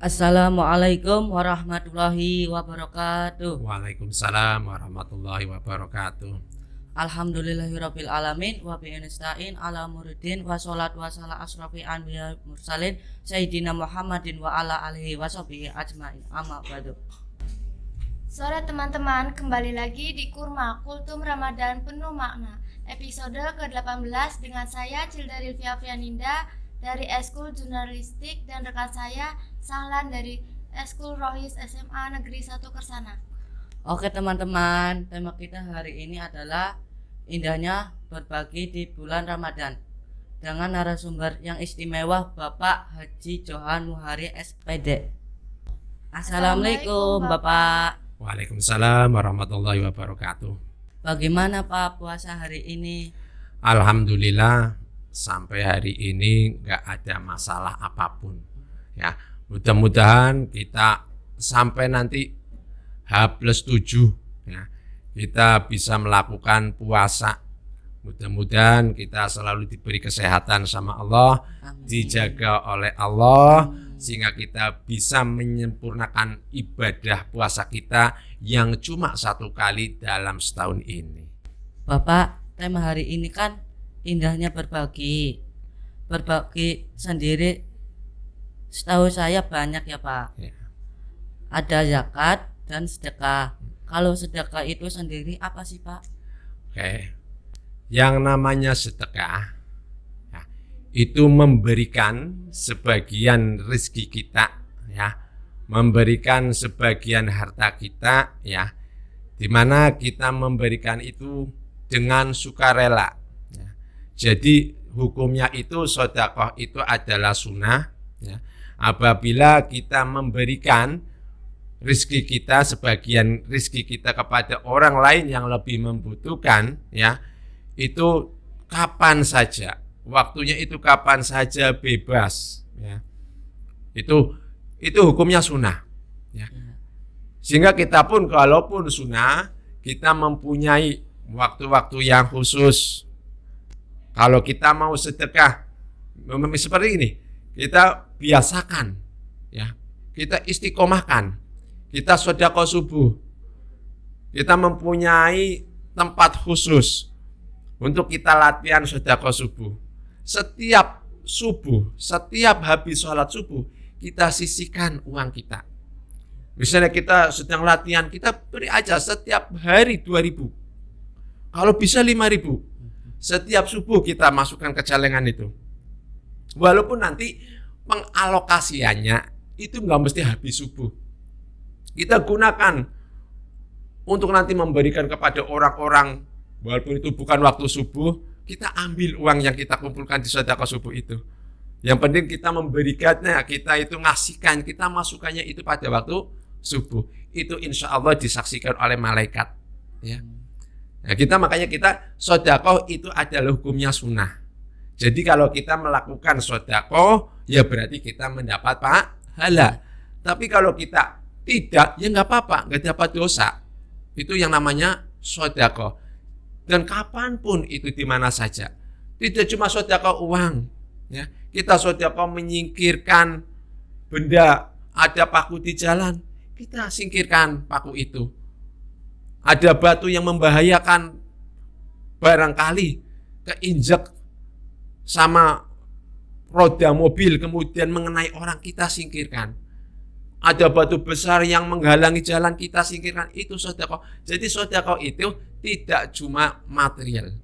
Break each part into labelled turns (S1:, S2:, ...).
S1: Assalamualaikum warahmatullahi wabarakatuh.
S2: Waalaikumsalam warahmatullahi wabarakatuh.
S1: Alhamdulillahirabbil alamin wa bihi nasta'in ala muridin wa sholatu wassalamu asrofi anbiya mursalin sayyidina Muhammadin wa ala alihi washabihi ajmain. Amma ba'du.
S3: Sore teman-teman, kembali lagi di Kurma Kultum Ramadan Penuh Makna, episode ke-18 dengan saya Cilda Rilvia Fianinda dari Eskul Jurnalistik dan rekan saya Sahlan dari Eskul Rohis SMA Negeri 1 Kersana.
S1: Oke teman-teman, tema kita hari ini adalah indahnya berbagi di bulan Ramadan dengan narasumber yang istimewa Bapak Haji Johan Muhari SPD. Assalamualaikum Bapak.
S2: Waalaikumsalam warahmatullahi wabarakatuh.
S1: Bagaimana Pak puasa hari ini?
S2: Alhamdulillah sampai hari ini nggak ada masalah apapun. Ya, mudah-mudahan kita sampai nanti H+7 ya, kita bisa melakukan puasa. Mudah-mudahan kita selalu diberi kesehatan sama Allah,
S1: Amin.
S2: dijaga oleh Allah, sehingga kita bisa menyempurnakan ibadah puasa kita yang cuma satu kali dalam setahun ini.
S1: Bapak, tema hari ini kan indahnya berbagi. Berbagi sendiri setahu saya banyak ya Pak.
S2: Ya.
S1: Ada zakat dan sedekah. Kalau sedekah itu sendiri apa sih Pak?
S2: Oke. Yang namanya sedekah ya, itu memberikan sebagian rezeki kita ya, memberikan sebagian harta kita ya, di mana kita memberikan itu dengan sukarela ya. Jadi hukumnya itu sedekah itu adalah sunnah ya. Apabila kita memberikan rezeki kita, sebagian rezeki kita kepada orang lain yang lebih membutuhkan ya, itu kapan saja, waktunya itu kapan saja, bebas ya. Itu hukumnya sunnah ya. Sehingga kita pun kalaupun sunnah, kita mempunyai waktu-waktu yang khusus. Kalau kita mau sedekah seperti ini, kita biasakan ya, kita istiqomahkan, kita sedekah subuh, kita mempunyai tempat khusus untuk kita latihan sedekah subuh. Setiap subuh, setiap habis sholat subuh, kita sisihkan uang kita. Misalnya kita sedang latihan, kita beri aja setiap hari 2.000. Kalau bisa 5.000. Setiap subuh kita masukkan ke celengan itu. Walaupun nanti pengalokasiannya itu nggak mesti habis subuh. Kita gunakan untuk nanti memberikan kepada orang-orang, walaupun itu bukan waktu subuh, kita ambil uang yang kita kumpulkan di sedekah subuh itu. Yang penting kita memberikannya, kita itu ngasihkan, kita masukkannya itu pada waktu subuh. Itu insya Allah disaksikan oleh malaikat. Ya. Nah, makanya kita sedekah itu adalah hukumnya sunnah. Jadi kalau kita melakukan sedekah, ya berarti kita mendapat pahala. Tapi kalau kita tidak, ya nggak apa-apa, nggak dapat dosa. Itu yang namanya sedekah. Dan kapanpun itu di mana saja. Tidak cuma sedekah uang. Ya. Kita sedekah menyingkirkan benda, ada paku di jalan, kita singkirkan paku itu. Ada batu yang membahayakan, barangkali keinjak sama roda mobil kemudian mengenai orang, kita singkirkan. Ada batu besar yang menghalangi jalan, kita singkirkan. Itu sedekah. Jadi sedekah itu tidak cuma material,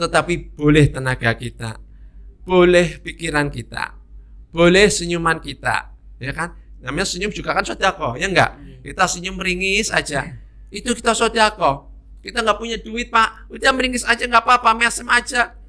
S2: tetapi boleh tenaga kita, boleh pikiran kita, boleh senyuman kita, ya kan? Namanya senyum juga kan sedekah, ya enggak? Kita senyum meringis aja, itu kita sedekah. Kita nggak punya duit Pak, udah meringis aja nggak apa-apa, mesem aja.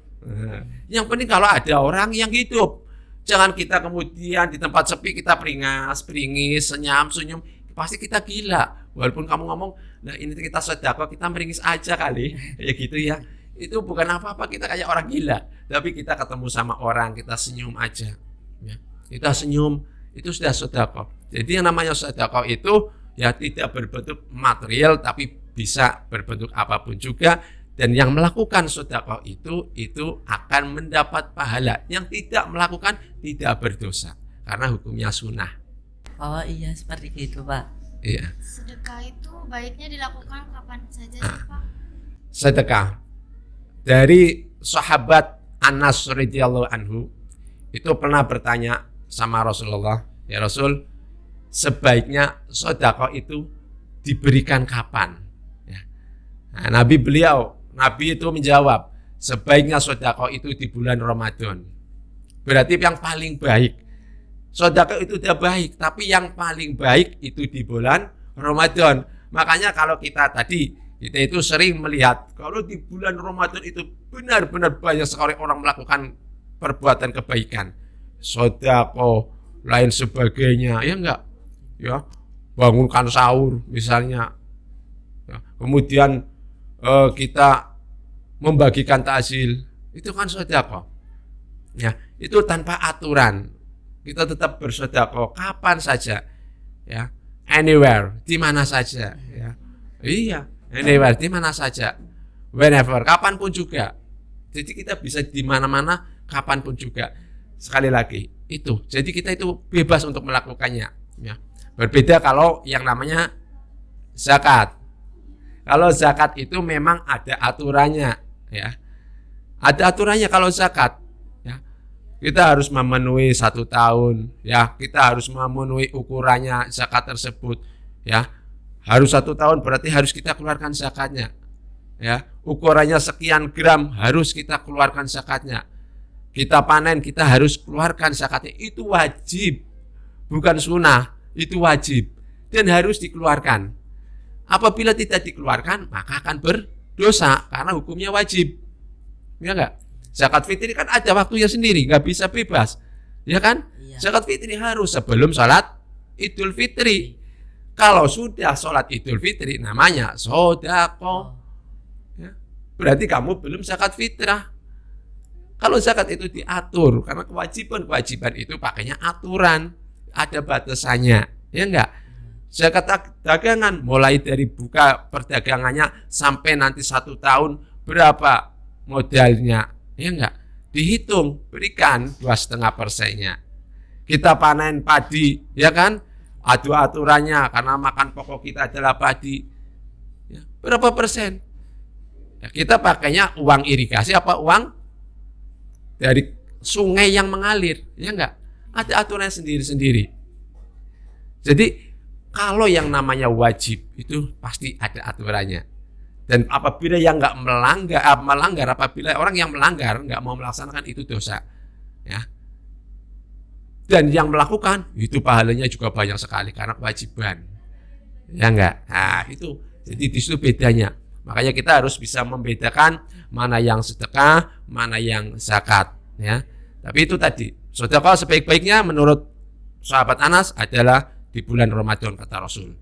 S2: Yang penting kalau ada orang yang hidup, jangan kita kemudian di tempat sepi kita peringis, senyum, pasti kita gila. Walaupun kamu ngomong, nah ini kita sedekah, kita meringis aja kali, ya gitu ya. Itu bukan apa-apa, kita kayak orang gila. Tapi kita ketemu sama orang, kita senyum aja. Ya. Kita senyum, itu sudah sedekah. Jadi yang namanya sedekah itu ya tidak berbentuk material, tapi bisa berbentuk apapun juga. Dan yang melakukan sedekah itu akan mendapat pahala. Yang tidak melakukan tidak berdosa, karena hukumnya sunnah.
S1: Oh iya, seperti itu Pak.
S2: Iya.
S3: Sedekah itu baiknya dilakukan kapan saja sih Pak?
S2: Sedekah dari sahabat Anas radhiyallahu anhu itu pernah bertanya sama Rasulullah, ya Rasul, sebaiknya sedekah itu diberikan kapan? Ya. Nah, Nabi itu menjawab, sebaiknya sedekah itu di bulan Ramadan. Berarti yang paling baik. Sedekah itu udah baik, tapi yang paling baik itu di bulan Ramadan. Makanya kalau kita itu sering melihat kalau di bulan Ramadan itu benar-benar banyak sekali orang melakukan perbuatan kebaikan, sedekah, lain sebagainya, ya enggak? Ya, bangunkan sahur misalnya. Ya, kemudian kita membagikan takjil, itu kan sedekah. Ya, itu tanpa aturan. Kita tetap bersedekah kapan saja, ya, anywhere, di mana saja, ya. Iya, anywhere, di mana saja, whenever, kapanpun juga. Jadi kita bisa di mana-mana, kapanpun juga. Sekali lagi, itu. Jadi kita itu bebas untuk melakukannya. Ya. Berbeda kalau yang namanya zakat. Kalau zakat itu memang ada aturannya, ya. Ada aturannya kalau zakat. Kita harus memenuhi 1 tahun, ya. Kita harus memenuhi ukurannya zakat tersebut, ya. Harus 1 tahun berarti harus kita keluarkan zakatnya, ya. Ukurannya sekian gram harus kita keluarkan zakatnya. Kita panen kita harus keluarkan zakatnya. Itu wajib, bukan sunnah, itu wajib dan harus dikeluarkan. Apabila tidak dikeluarkan maka akan berdosa karena hukumnya wajib, ya enggak? Zakat fitri kan ada waktunya sendiri, nggak bisa bebas, ya kan?
S1: Iya.
S2: Zakat fitri harus sebelum sholat Idul Fitri. Kalau sudah sholat Idul Fitri, namanya sedekah. Ya. Berarti kamu belum zakat fitrah. Kalau zakat itu diatur, karena kewajiban itu pakainya aturan, ada batasannya, ya enggak? Zakat dagangan mulai dari buka perdagangannya sampai nanti 1 tahun berapa modalnya. Ya enggak, dihitung, berikan 2,5%-nya. Kita panen padi, ya kan? Ada aturannya karena makan pokok kita adalah padi. Ya, berapa persen? Ya, kita pakainya uang irigasi apa uang dari sungai yang mengalir, ya enggak? Ada aturannya sendiri-sendiri. Jadi kalau yang namanya wajib itu pasti ada aturannya. Dan apabila yang nggak melanggar, apabila orang yang melanggar nggak mau melaksanakan itu dosa, ya. Dan yang melakukan itu pahalanya juga banyak sekali karena kewajiban, ya enggak. Nah itu, jadi di situ bedanya. Makanya kita harus bisa membedakan mana yang sedekah, mana yang zakat, ya. Tapi itu tadi, sedekah sebaik-baiknya menurut sahabat Anas adalah di bulan Ramadan kata Rasul,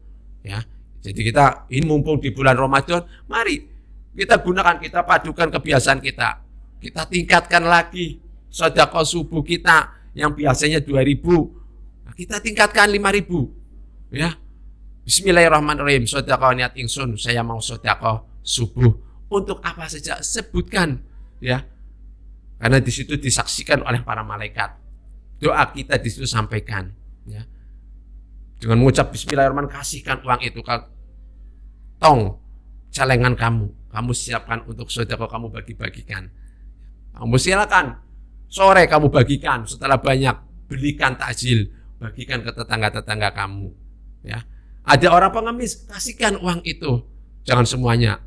S2: ya. Jadi kita ini mumpung di bulan Ramadan, mari kita gunakan, kita padukan kebiasaan kita. Kita tingkatkan lagi sedekah subuh kita yang biasanya 2.000, nah, kita tingkatkan 5.000. Ya. Bismillahirrahmanirrahim. Sedekah niat ingsun, saya mau sedekah subuh. Untuk apa saja sebutkan, ya. Karena di situ disaksikan oleh para malaikat. Doa kita di situ sampaikan, ya. Dengan mengucap bismillahirrahmanirrahim, kasihkan uang itu ke tong celengan kamu siapkan untuk sedekah, kamu bagi-bagikan. Kamu silakan sore kamu bagikan, setelah banyak belikan takjil, bagikan ke tetangga-tetangga kamu, ya. Ada orang pengemis, kasihkan uang itu, jangan semuanya,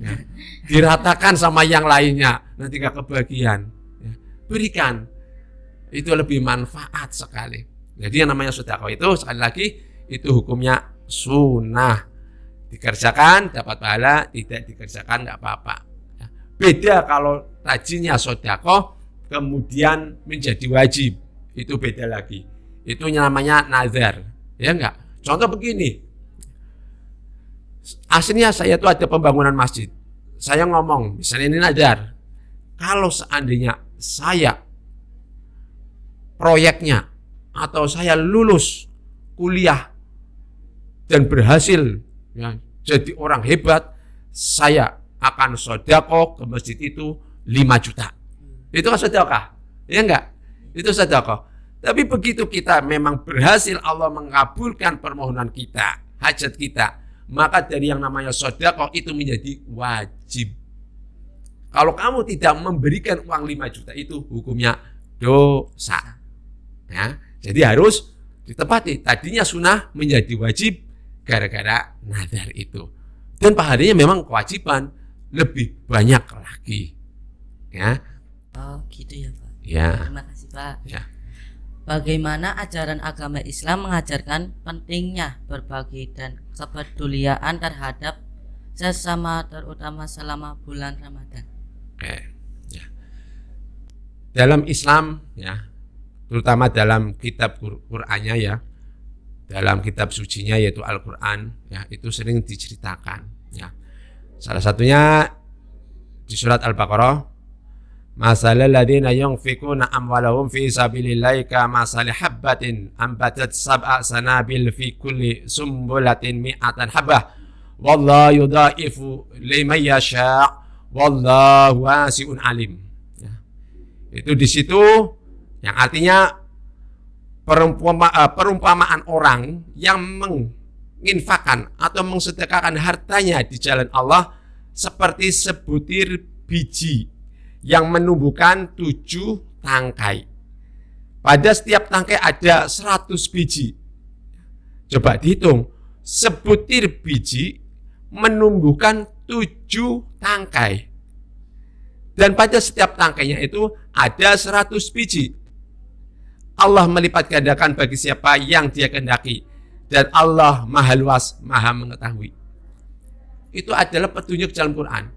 S2: ya. Diratakan sama yang lainnya, nanti gak kebagian, ya. Berikan, itu lebih manfaat sekali. Jadi yang namanya sedekah itu sekali lagi itu hukumnya sunnah. Dikerjakan dapat pahala, tidak dikerjakan nggak apa-apa. Beda kalau rajinnya sedekah kemudian menjadi wajib, itu beda lagi. Itu namanya nazar, ya enggak? Contoh begini, aslinya saya itu ada pembangunan masjid. Saya ngomong, misalnya ini nazar, kalau seandainya saya proyeknya atau saya lulus kuliah dan berhasil, ya, jadi orang hebat, saya akan sedekah ke masjid itu 5 juta. Itu kan sedekah, ya enggak? Itu sedekah. Tapi begitu kita memang berhasil Allah mengabulkan permohonan kita, hajat kita, maka dari yang namanya sedekah itu menjadi wajib. Kalau kamu tidak memberikan uang 5 juta itu hukumnya dosa. Ya, jadi harus ditepati. Tadinya sunnah menjadi wajib gara-gara nazar itu. Dan pahalanya memang kewajiban lebih banyak lagi. Ya.
S1: Oh gitu ya Pak.
S2: Ya.
S1: Terima kasih Pak.
S2: Ya.
S1: Bagaimana ajaran agama Islam mengajarkan pentingnya berbagi dan kepedulian terhadap sesama, terutama selama bulan Ramadan?
S2: Oke. Ya. Dalam Islam, ya, terutama dalam kitab Qur'annya, ya, dalam kitab sucinya yaitu Al-Quran, ya, itu sering diceritakan. Ya. Salah satunya di surat Al-Baqarah, masalal ladzina yunfikuna amwalahum fi sabilillahi kamasali habbatin ambatat sab'a sanabil fi kulli sumbulatin mi'atan habbah wallahu yudhaifu liman yasha' wallahu wasi'un alim. Ya. Itu di situ yang artinya perumpamaan orang yang menginfakkan atau mensedekahkan hartanya di jalan Allah seperti sebutir biji yang menumbuhkan 7 tangkai. Pada setiap tangkai ada 100 biji. Coba dihitung, sebutir biji menumbuhkan 7 tangkai. Dan pada setiap tangkainya itu ada 100 biji. Allah melipat gandakan bagi siapa yang Dia kehendaki, dan Allah Maha Luas, Maha mengetahui. Itu adalah petunjuk dalam Quran.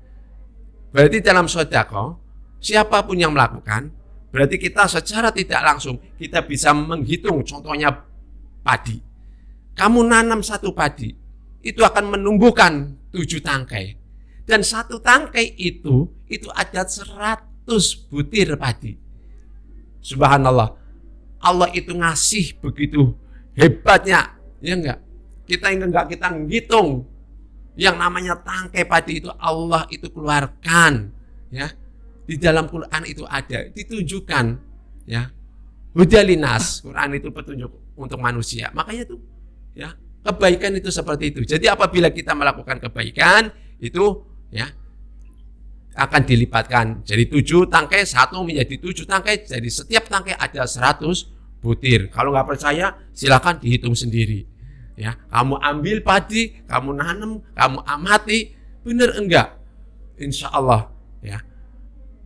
S2: Berarti dalam sedekah, siapapun yang melakukan, berarti kita secara tidak langsung kita bisa menghitung. Contohnya padi. Kamu nanam 1 padi, itu akan menumbuhkan 7 tangkai. Dan 1 tangkai itu ada 100 butir padi. Subhanallah. Allah itu ngasih begitu hebatnya, ya enggak? Kita ngitung yang namanya tangkai padi itu Allah itu keluarkan, ya. Di dalam Quran itu ada, ditunjukkan, ya. Hudalinas, Quran itu petunjuk untuk manusia. Makanya itu, ya, kebaikan itu seperti itu. Jadi apabila kita melakukan kebaikan itu, ya, akan dilipatkan. Jadi 7 tangkai, 1 menjadi 7 tangkai. Jadi setiap tangkai ada 100 butir. Kalau nggak percaya, silakan dihitung sendiri. Ya, kamu ambil padi, kamu nanam, kamu amati, benar enggak? Insya Allah, ya.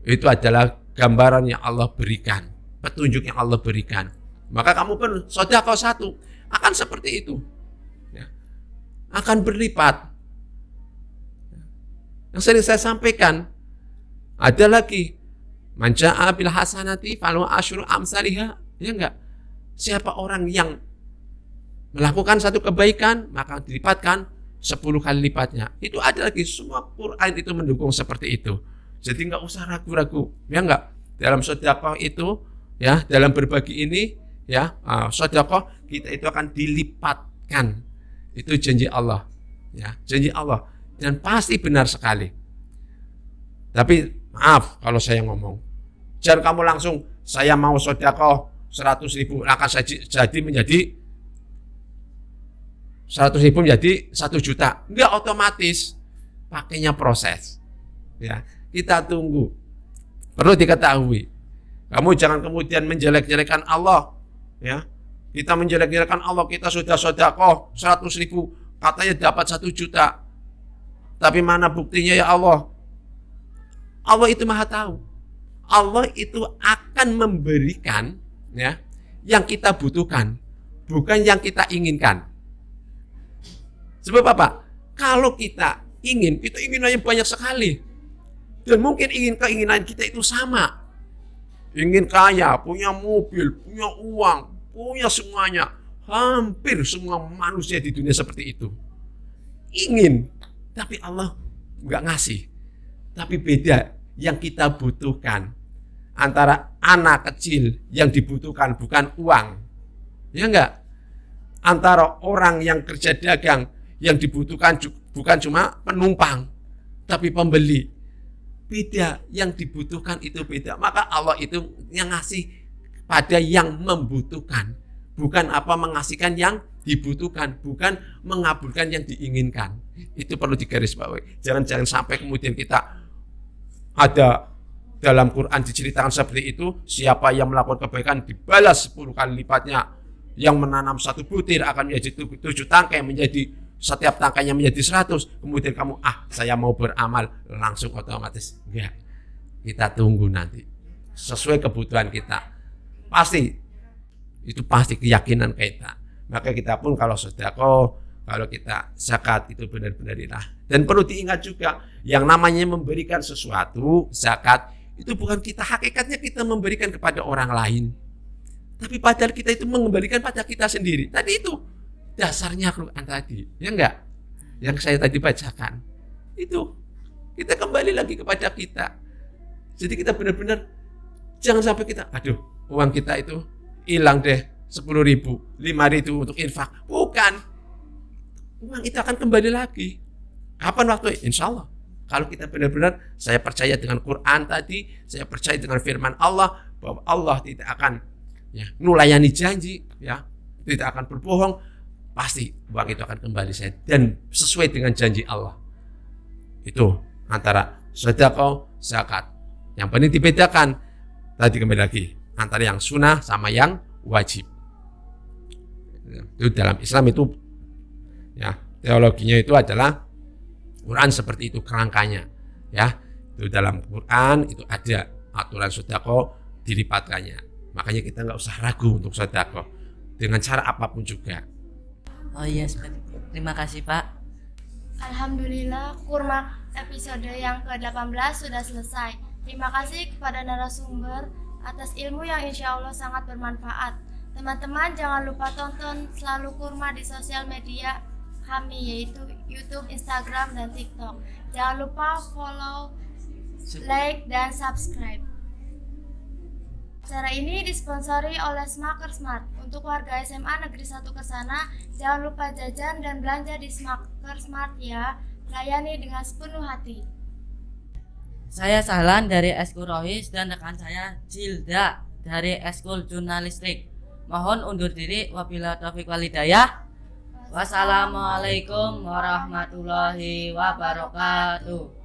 S2: Itu adalah gambaran yang Allah berikan, petunjuk yang Allah berikan. Maka kamu pun sedekah 1 akan seperti itu, ya. Akan berlipat. Yang sering saya sampaikan, ada lagi man jaa'a bil hasanati falahu asyru amsalihha, ya enggak? Siapa orang yang melakukan satu kebaikan maka dilipatkan 10 kali lipatnya. Itu ada lagi, semua Quran itu mendukung seperti itu. Jadi enggak usah ragu-ragu, ya enggak? Dalam sedekah itu, ya, dalam berbagi ini, ya, sedekah kita itu akan dilipatkan. Itu janji Allah, ya, janji Allah, dan pasti benar sekali. Tapi maaf kalau saya ngomong, jangan kamu langsung saya mau sedekah 100.000 akan jadi menjadi 100.000 menjadi 1 juta. Enggak otomatis, pakainya proses, ya. Kita tunggu. Perlu diketahui, kamu jangan kemudian menjelek-jelekan Allah, ya. Kita menjelek-jelekan Allah, kita sudah sedekah 100.000, katanya dapat 1 juta. Tapi mana buktinya ya Allah? Allah itu Maha tahu. Allah itu akan memberikan, ya, yang kita butuhkan, bukan yang kita inginkan. Sebab apa? Kalau kita ingin, kita inginannya banyak sekali. Dan mungkin keinginan kita itu sama. Ingin kaya, punya mobil, punya uang, punya semuanya. Hampir semua manusia di dunia seperti itu. Ingin, tapi Allah nggak ngasih. Tapi beda yang kita butuhkan. Antara anak kecil yang dibutuhkan bukan uang, ya enggak? Antara orang yang kerja dagang yang dibutuhkan bukan cuma penumpang, tapi pembeli. Beda, yang dibutuhkan itu beda. Maka Allah itu yang ngasih pada yang membutuhkan, bukan apa mengasihkan yang dibutuhkan, bukan mengabulkan yang diinginkan. Itu perlu digarisbawahi. Jangan sampai kemudian kita ada dalam Quran diceritakan seperti itu, siapa yang melakukan kebaikan dibalas 10 kali lipatnya, yang menanam 1 butir akan menjadi 7 tangkai, menjadi setiap tangkainya menjadi 100. Kemudian kamu saya mau beramal, langsung otomatis enggak. Kita tunggu nanti sesuai kebutuhan kita. Itu pasti keyakinan kita. Maka kita pun kalau sedekah, kalau kita zakat itu benar-benar ilah. Dan perlu diingat juga, yang namanya memberikan sesuatu, zakat, itu bukan kita hakikatnya kita memberikan kepada orang lain. Tapi padahal kita itu mengembalikan pada kita sendiri. Tadi itu dasarnya Quran tadi, ya enggak? Yang saya tadi bacakan. Itu kita kembali lagi kepada kita. Jadi kita benar-benar jangan sampai kita, uang kita itu hilang deh 10.000, 5.000 untuk infak. Bukan. Uang itu akan kembali lagi. Kapan waktu? Insya Allah. Kalau kita benar-benar, saya percaya dengan Quran tadi, saya percaya dengan firman Allah, bahwa Allah tidak akan nulayani janji, tidak akan berbohong, pasti uang itu akan kembali saya. Dan sesuai dengan janji Allah. Itu antara sedekah, zakat. Yang penting dibedakan, tadi kembali lagi, antara yang sunnah sama yang wajib. Itu dalam Islam itu teologinya itu adalah Quran seperti itu kerangkanya. Itu dalam Quran itu ada aturan sedekah dilipatkannya. Makanya kita nggak usah ragu untuk sedekah dengan cara apapun juga.
S1: Oh iya, terima kasih Pak.
S3: Alhamdulillah, kurma episode yang ke-18 sudah selesai. Terima kasih kepada narasumber atas ilmu yang insya Allah sangat bermanfaat. Teman-teman jangan lupa tonton selalu kurma di sosial media kami, yaitu YouTube, Instagram, dan TikTok. Jangan lupa follow, like, dan subscribe. Acara ini disponsori oleh Smaker Smart. Untuk warga SMA Negeri 1 Kesana, jangan lupa jajan dan belanja di Smaker Smart ya. Layani dengan sepenuh hati.
S1: Saya Sahlan dari Eskul Rohis dan rekan saya Cilda dari Eskul Jurnalistik. Mohon undur diri, wabillahi taufiq wal hidayah. Wassalamualaikum warahmatullahi wabarakatuh.